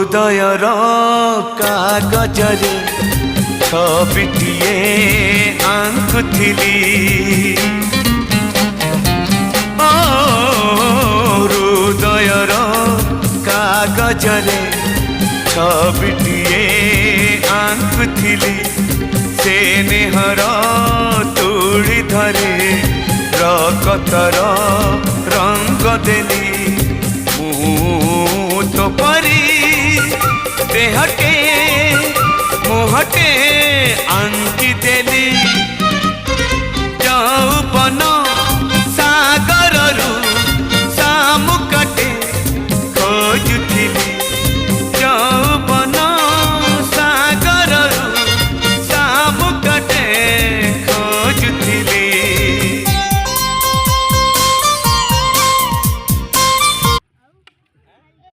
हृदयर कागजरे छबिटिए आंकुथिली हृदयर कागजरे छबिटिए आंकुथिली से नेहर तुड़ी धरे रकतर रंग देली तो परी देहटे मुहटे आंकी देली यौवन